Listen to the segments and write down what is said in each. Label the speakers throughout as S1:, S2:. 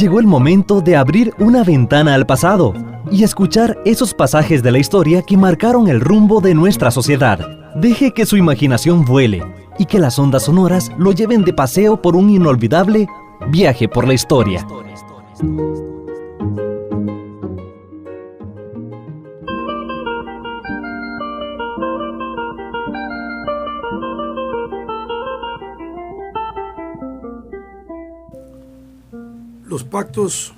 S1: llegó el momento de abrir una ventana al pasado y escuchar esos pasajes de la historia que marcaron el rumbo de nuestra sociedad. Deje que su imaginación vuele y que las ondas sonoras lo lleven de paseo por un inolvidable viaje por la historia.
S2: Los pactos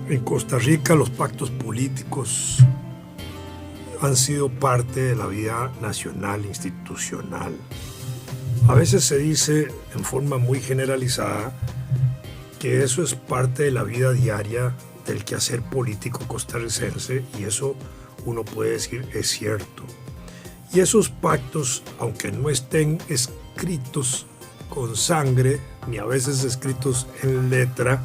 S2: en Costa Rica, los pactos políticos han sido parte de la vida nacional, institucional. A veces se dice en forma muy generalizada que eso es parte de la vida diaria del quehacer político costarricense, y eso uno puede decir es cierto. Y esos pactos, aunque no estén escritos con sangre, ni a veces escritos en letra,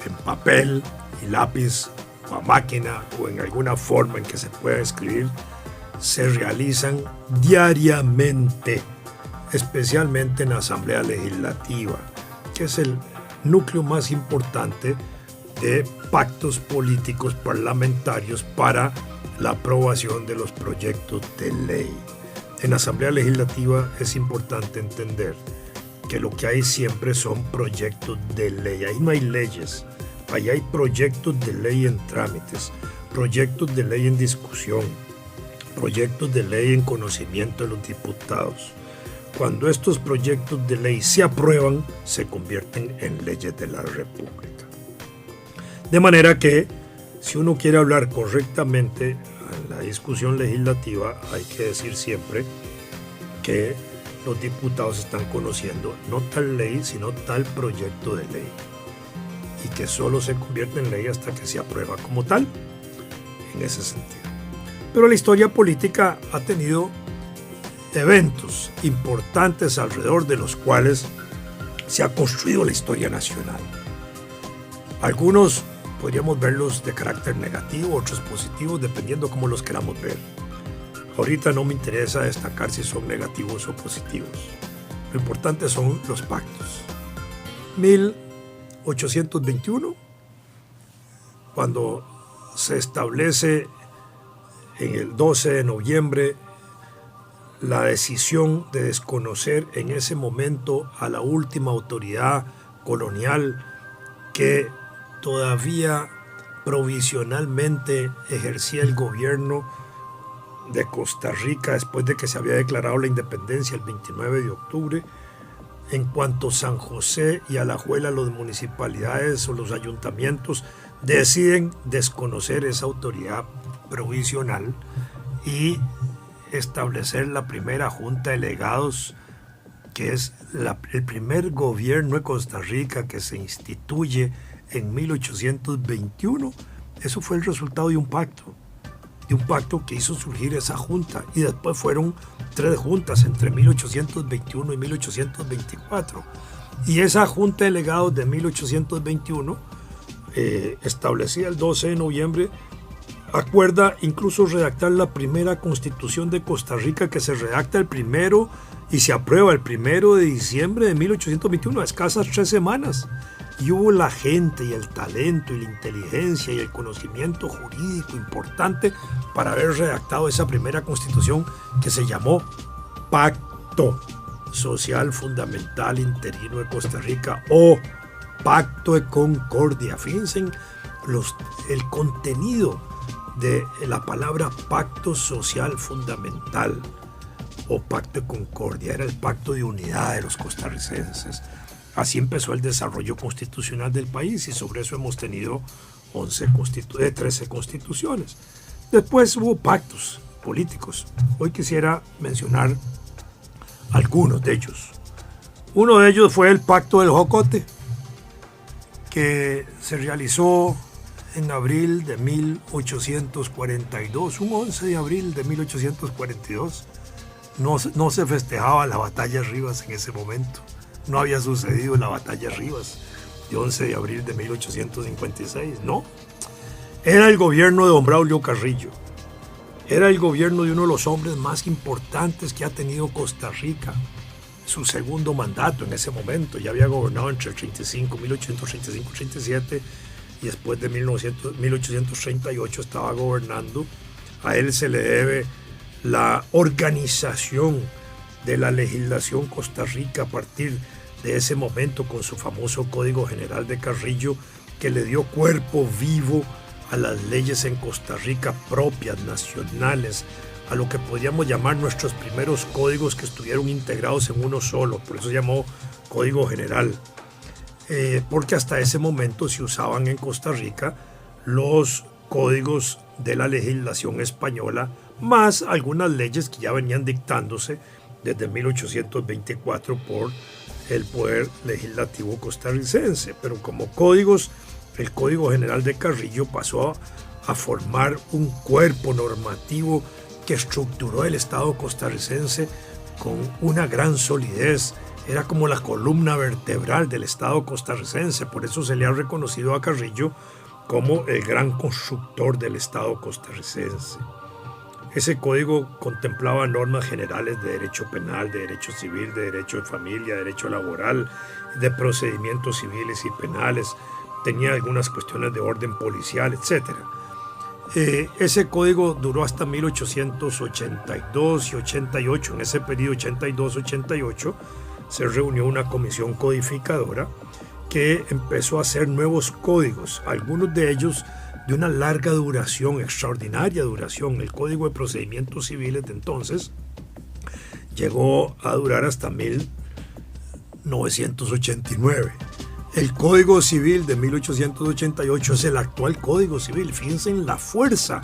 S2: en papel y lápiz, o a máquina, o en alguna forma en que se pueda escribir, se realizan diariamente, especialmente en la Asamblea Legislativa, que es el núcleo más importante de pactos políticos parlamentarios para la aprobación de los proyectos de ley. En la Asamblea Legislativa es importante entender que lo que hay siempre son proyectos de ley. Ahí no hay leyes, ahí hay proyectos de ley en trámites, proyectos de ley en discusión, proyectos de ley en conocimiento de los diputados. Cuando estos proyectos de ley se aprueban, se convierten en leyes de la República. De manera que, si uno quiere hablar correctamente en la discusión legislativa, hay que decir siempre que los diputados están conociendo no tal ley, sino tal proyecto de ley, y que solo se convierte en ley hasta que se aprueba como tal, en ese sentido. Pero la historia política ha tenido eventos importantes alrededor de los cuales se ha construido la historia nacional. Algunos podríamos verlos de carácter negativo, otros positivos, dependiendo cómo los queramos ver. Ahorita no me interesa destacar si son negativos o positivos. Lo importante son los pactos. 1821, cuando se establece en el 12 de noviembre la decisión de desconocer en ese momento a la última autoridad colonial que todavía provisionalmente ejercía el gobierno de Costa Rica después de que se había declarado la independencia el 29 de octubre, en cuanto San José y Alajuela, las municipalidades o los ayuntamientos deciden desconocer esa autoridad provisional y establecer la primera junta de delegados, que es el primer gobierno de Costa Rica que se instituye en 1821. Eso fue el resultado de un pacto que hizo surgir esa junta, y después fueron 3 juntas entre 1821 y 1824, y esa junta de delegados de 1821, establecida el 12 de noviembre, acuerda incluso redactar la primera constitución de Costa Rica, que se redacta el primero y se aprueba el 1 de diciembre de 1821, a escasas 3 semanas. Y hubo la gente y el talento y la inteligencia y el conocimiento jurídico importante para haber redactado esa primera constitución, que se llamó Pacto Social Fundamental Interino de Costa Rica, o Pacto de Concordia. Fíjense el contenido de la palabra Pacto Social Fundamental o Pacto de Concordia. Era el pacto de unidad de los costarricenses. Así empezó el desarrollo constitucional del país, y sobre eso hemos tenido 13 constituciones. Después hubo pactos políticos. Hoy quisiera mencionar algunos de ellos. Uno de ellos fue el Pacto del Jocote, que se realizó en abril de 1842, un 11 de abril de 1842. No se festejaba la batalla de Rivas en ese momento. No había sucedido la batalla de Rivas de 11 de abril de 1856, no. Era el gobierno de don Braulio Carrillo. Era el gobierno de uno de los hombres más importantes que ha tenido Costa Rica, su segundo mandato en ese momento. Ya había gobernado entre el 1835-37 y después de 1838 estaba gobernando. A él se le debe la organización de la legislación Costa Rica a partir de ese momento, con su famoso Código General de Carrillo, que le dio cuerpo vivo a las leyes en Costa Rica propias, nacionales, a lo que podríamos llamar nuestros primeros códigos que estuvieron integrados en uno solo. Por eso se llamó Código General, porque hasta ese momento se usaban en Costa Rica los códigos de la legislación española, más algunas leyes que ya venían dictándose desde 1824 por el Poder Legislativo costarricense. Pero como códigos, el Código General de Carrillo pasó a formar un cuerpo normativo que estructuró el Estado costarricense con una gran solidez. Era como la columna vertebral del Estado costarricense. Por eso se le ha reconocido a Carrillo como el gran constructor del Estado costarricense. Ese código contemplaba normas generales de derecho penal, de derecho civil, de derecho de familia, de derecho laboral, de procedimientos civiles y penales. Tenía algunas cuestiones de orden policial, etc. Ese código duró hasta 1882 y 88. En ese periodo 82-88 se reunió una comisión codificadora que empezó a hacer nuevos códigos, algunos de ellos de una larga duración, extraordinaria duración. El Código de Procedimientos Civiles de entonces llegó a durar hasta 1989. El Código Civil de 1888 es el actual Código Civil. Fíjense en la fuerza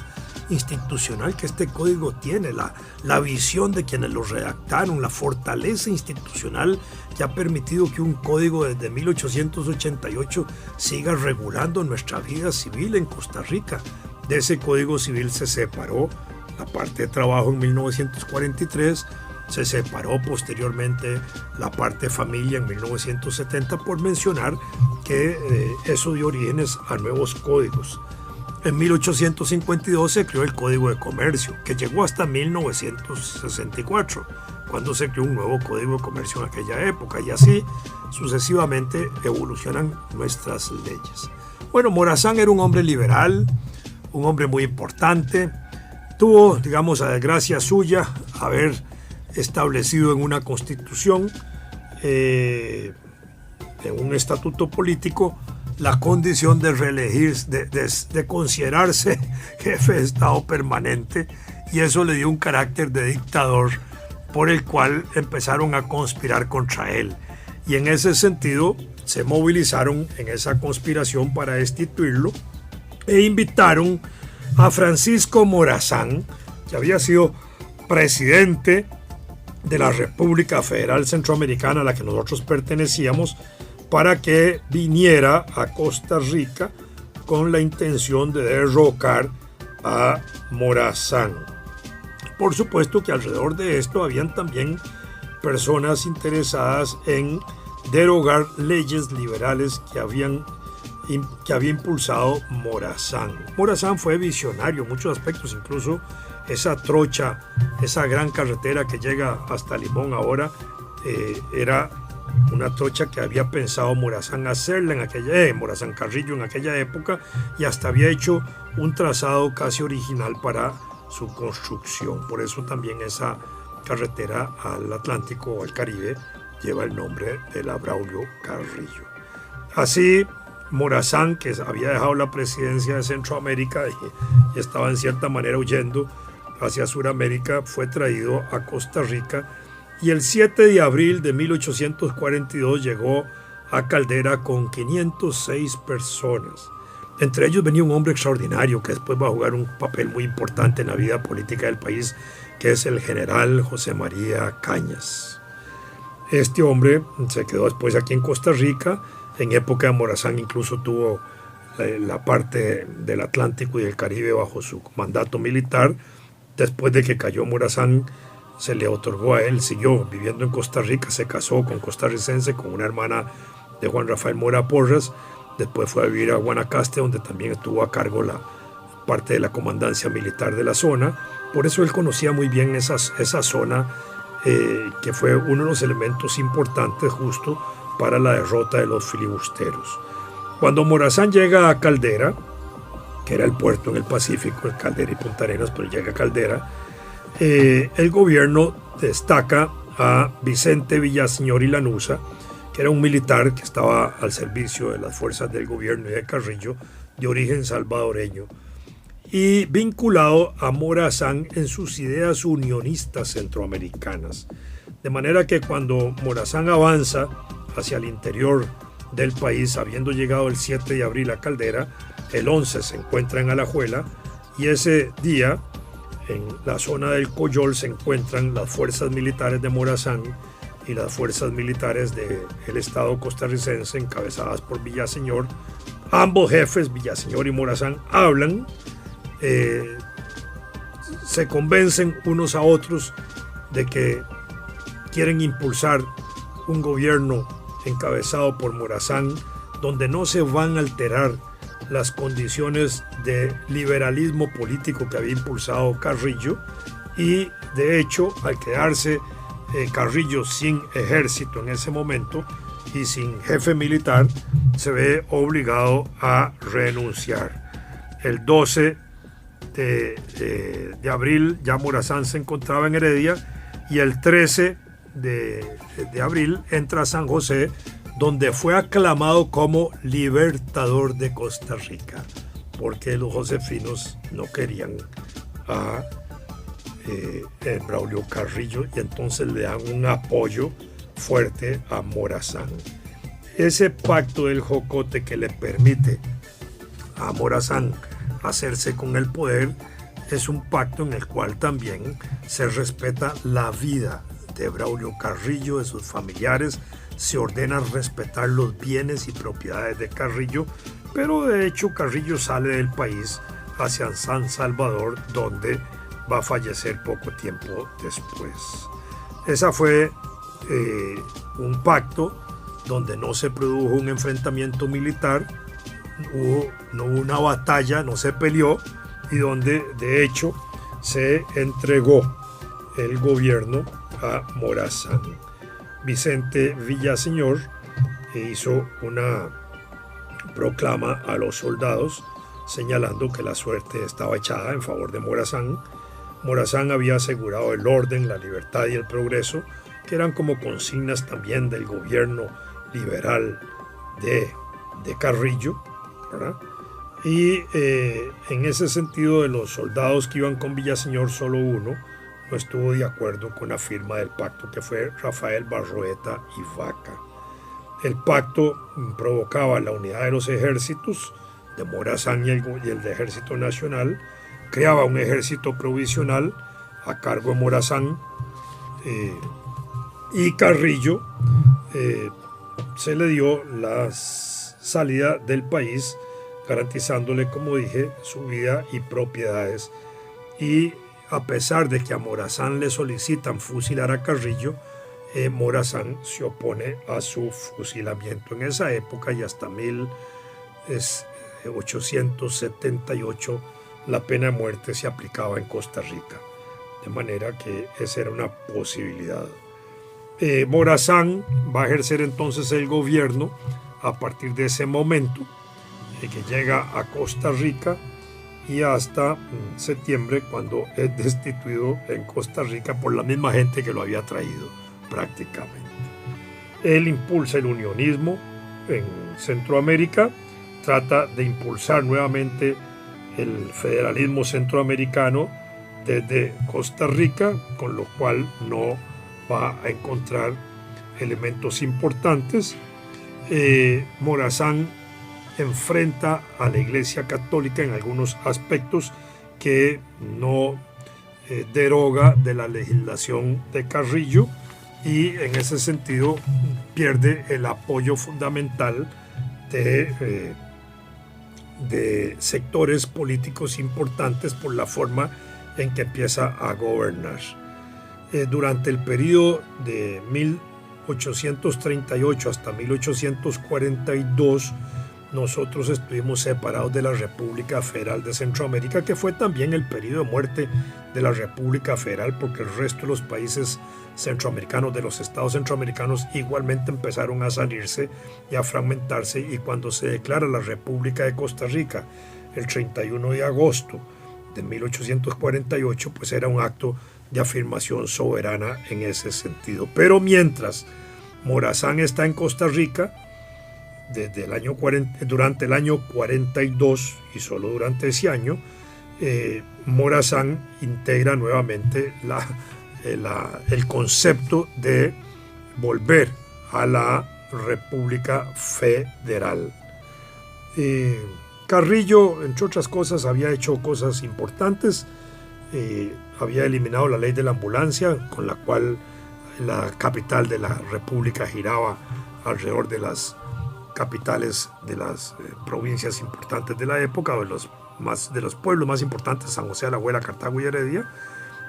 S2: institucional que este código tiene, la visión de quienes lo redactaron, la fortaleza institucional que ha permitido que un código desde 1888 siga regulando nuestra vida civil en Costa Rica. De ese Código Civil se separó la parte de trabajo en 1943, se separó posteriormente la parte de familia en 1970, por mencionar que eso dio orígenes a nuevos códigos. En 1852 se creó el Código de Comercio, que llegó hasta 1964, cuando se creó un nuevo Código de Comercio en aquella época, y así sucesivamente evolucionan nuestras leyes. Bueno, Morazán era un hombre liberal, un hombre muy importante. Tuvo, digamos, a desgracia suya, haber establecido en una constitución, en un estatuto político, la condición de reelegir, de considerarse jefe de Estado permanente, y eso le dio un carácter de dictador por el cual empezaron a conspirar contra él. Y en ese sentido se movilizaron en esa conspiración para destituirlo e invitaron a Francisco Morazán, que había sido presidente de la República Federal Centroamericana a la que nosotros pertenecíamos, para que viniera a Costa Rica con la intención de derrocar a Morazán. Por supuesto que alrededor de esto habían también personas interesadas en derogar leyes liberales que había impulsado Morazán. Morazán fue visionario en muchos aspectos, incluso esa trocha, esa gran carretera que llega hasta Limón ahora, era una trocha que había pensado Morazán hacerla Morazán Carrillo en aquella época, y hasta había hecho un trazado casi original para su construcción. Por eso también esa carretera al Atlántico o al Caribe lleva el nombre de la Braulio Carrillo. Así, Morazán, que había dejado la presidencia de Centroamérica y estaba en cierta manera huyendo hacia Sudamérica, fue traído a Costa Rica, y el 7 de abril de 1842 llegó a Caldera con 506 personas. Entre ellos venía un hombre extraordinario que después va a jugar un papel muy importante en la vida política del país, que es el general José María Cañas. Este hombre se quedó después aquí en Costa Rica. En época de Morazán incluso tuvo la parte del Atlántico y del Caribe bajo su mandato militar. Después de que cayó Morazán, se le otorgó a él, siguió viviendo en Costa Rica, se casó con costarricense, con una hermana de Juan Rafael Mora Porras. Después fue a vivir a Guanacaste, donde también estuvo a cargo la parte de la comandancia militar de la zona. Por eso él conocía muy bien esa zona que fue uno de los elementos importantes justo para la derrota de los filibusteros. Cuando Morazán llega a Caldera, que era el puerto en el Pacífico, el Caldera y Punta Arenas, pero llega a Caldera, el gobierno destaca a Vicente Villaseñor y Lanuza, que era un militar que estaba al servicio de las fuerzas del gobierno y de Carrillo, de origen salvadoreño, y vinculado a Morazán en sus ideas unionistas centroamericanas. De manera que cuando Morazán avanza hacia el interior del país, habiendo llegado el 7 de abril a Caldera, el 11 se encuentra en Alajuela, y ese día en la zona del Coyol se encuentran las fuerzas militares de Morazán y las fuerzas militares del Estado costarricense encabezadas por Villaseñor. Ambos jefes, Villaseñor y Morazán, hablan, se convencen unos a otros de que quieren impulsar un gobierno encabezado por Morazán, donde no se van a alterar las condiciones de liberalismo político que había impulsado Carrillo, y de hecho, al quedarse Carrillo sin ejército en ese momento y sin jefe militar, se ve obligado a renunciar. El 12 de abril ya Morazán se encontraba en Heredia, y el 13 de abril entra a San José, donde fue aclamado como libertador de Costa Rica, porque los josefinos no querían a Braulio Carrillo, y entonces le dan un apoyo fuerte a Morazán. Ese pacto del Jocote que le permite a Morazán hacerse con el poder es un pacto en el cual también se respeta la vida de Braulio Carrillo, de sus familiares, se ordena respetar los bienes y propiedades de Carrillo, pero de hecho Carrillo sale del país hacia San Salvador, donde va a fallecer poco tiempo después. Esa fue un pacto donde no se produjo un enfrentamiento militar, no hubo una batalla, no se peleó, y donde de hecho se entregó el gobierno a Morazán. Vicente Villaseñor hizo una proclama a los soldados señalando que la suerte estaba echada en favor de Morazán. Morazán había asegurado el orden, la libertad y el progreso, que eran como consignas también del gobierno liberal de Carrillo, ¿verdad? Y en ese sentido, de los soldados que iban con Villaseñor, solo uno no estuvo de acuerdo con la firma del pacto, que fue Rafael Barroeta y Vaca. El pacto provocaba la unidad de los ejércitos de Morazán y el de Ejército Nacional, creaba un ejército provisional a cargo de Morazán, y Carrillo se le dio la salida del país, garantizándole, como dije, su vida y propiedades. Y a pesar de que a Morazán le solicitan fusilar a Carrillo, Morazán se opone a su fusilamiento. En esa época y hasta 1878 la pena de muerte se aplicaba en Costa Rica, de manera que esa era una posibilidad. Morazán va a ejercer entonces el gobierno a partir de ese momento, que llega a Costa Rica, y hasta septiembre, cuando es destituido en Costa Rica por la misma gente que lo había traído prácticamente. Él impulsa el unionismo en Centroamérica, trata de impulsar nuevamente el federalismo centroamericano desde Costa Rica, con lo cual no va a encontrar elementos importantes. Morazán enfrenta a la Iglesia Católica en algunos aspectos que no deroga de la legislación de Carrillo, y en ese sentido pierde el apoyo fundamental de sectores políticos importantes por la forma en que empieza a gobernar. Durante el periodo de 1838 hasta 1842, nosotros estuvimos separados de la República Federal de Centroamérica, que fue también el periodo de muerte de la República Federal, porque el resto de los países centroamericanos, de los estados centroamericanos, igualmente empezaron a salirse y a fragmentarse, y cuando se declara la República de Costa Rica el 31 de agosto de 1848, pues era un acto de afirmación soberana en ese sentido. Pero mientras Morazán está en Costa Rica, desde el año durante el año 42 y solo durante ese año, Morazán integra nuevamente el concepto de volver a la República Federal. Carrillo, entre otras cosas, había hecho cosas importantes. Había eliminado la ley de la ambulancia, con la cual la capital de la República giraba alrededor de las capitales de las provincias importantes de la época, o de los pueblos más importantes, San José, Alajuela, Cartago y Heredia.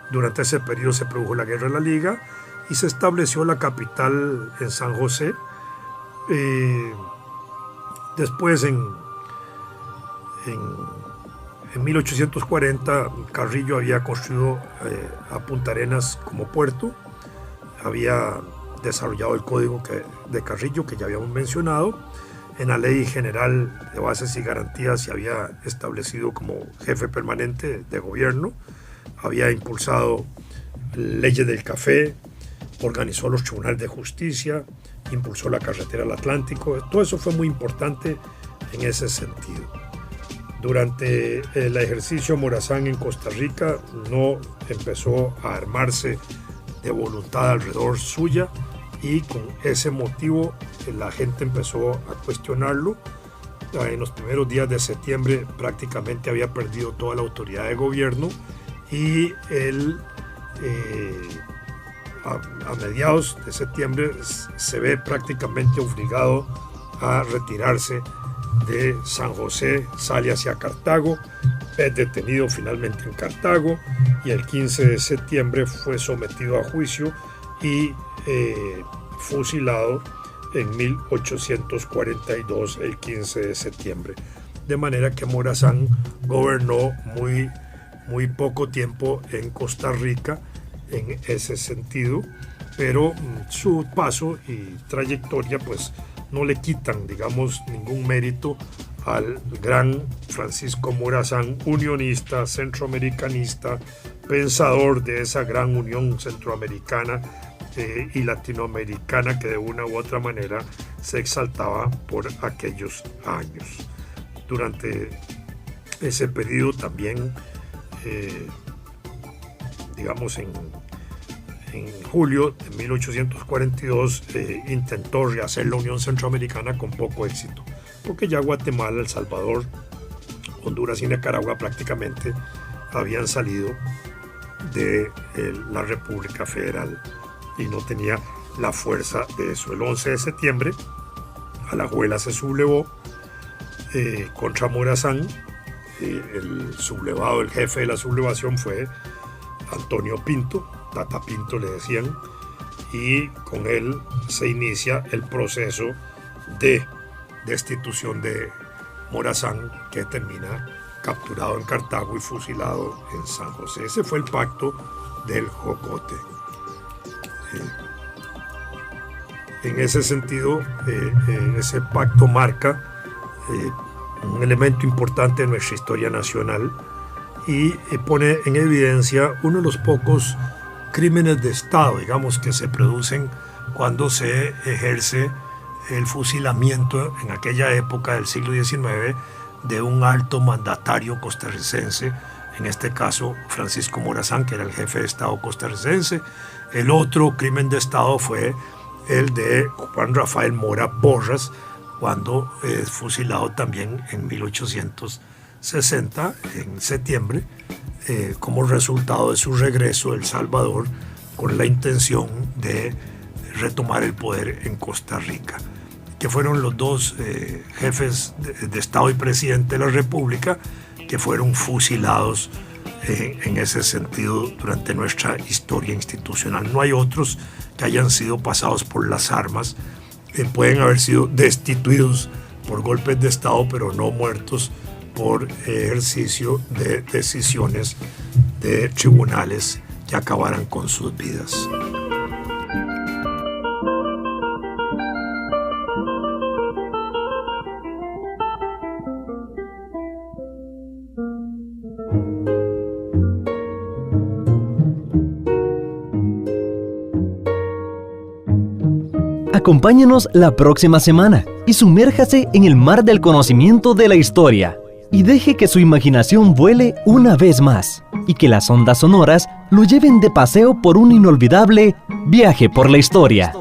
S2: Durante ese periodo se produjo la Guerra de la Liga y se estableció la capital en San José. Después, en 1840, Carrillo había construido a Punta Arenas como puerto. Había desarrollado el código de Carrillo, que ya habíamos mencionado. En la Ley General de Bases y Garantías se había establecido como jefe permanente de gobierno. Había impulsado leyes del café, organizó los tribunales de justicia, impulsó la carretera al Atlántico. Todo eso fue muy importante en ese sentido. Durante el ejercicio Morazán en Costa Rica no empezó a armarse de voluntad alrededor suya, y con ese motivo la gente empezó a cuestionarlo. En los primeros días de septiembre prácticamente había perdido toda la autoridad de gobierno, y él a mediados de septiembre se ve prácticamente obligado a retirarse de San José, sale hacia Cartago, es detenido finalmente en Cartago, y el 15 de septiembre fue sometido a juicio y fusilado en 1842, el 15 de septiembre. De manera que Morazán gobernó muy poco tiempo en Costa Rica en ese sentido, pero su paso y trayectoria pues no le quitan, digamos, ningún mérito al gran Francisco Morazán, unionista, centroamericanista, pensador de esa gran unión centroamericana y latinoamericana que de una u otra manera se exaltaba por aquellos años. Durante ese periodo también, digamos en julio de 1842, intentó rehacer la Unión Centroamericana con poco éxito, porque ya Guatemala, El Salvador, Honduras y Nicaragua prácticamente habían salido de la República Federal y no tenía la fuerza de eso. El 11 de septiembre, Alajuela se sublevó contra Morazán. El sublevado, el jefe de la sublevación fue Antonio Pinto, Tata Pinto le decían, y con él se inicia el proceso de destitución de Morazán, que termina capturado en Cartago y fusilado en San José. Ese fue el pacto del Jocote. En ese sentido, ese pacto marca un elemento importante de nuestra historia nacional y pone en evidencia uno de los pocos crímenes de Estado, digamos, que se producen cuando se ejerce el fusilamiento en aquella época del siglo XIX de un alto mandatario costarricense, en este caso Francisco Morazán, que era el jefe de Estado costarricense. El otro crimen de Estado fue el de Juan Rafael Mora Porras, cuando es fusilado también en 1860, en septiembre, como resultado de su regreso a El Salvador con la intención de retomar el poder en Costa Rica, que fueron los dos jefes de Estado y presidente de la República que fueron fusilados en ese sentido durante nuestra historia institucional. No hay otros que hayan sido pasados por las armas. Pueden haber sido destituidos por golpes de Estado, pero no muertos por ejercicio de decisiones de tribunales que acabaran con sus vidas.
S1: Acompáñenos la próxima semana y sumérjase en el mar del conocimiento de la historia y deje que su imaginación vuele una vez más y que las ondas sonoras lo lleven de paseo por un inolvidable viaje por la historia.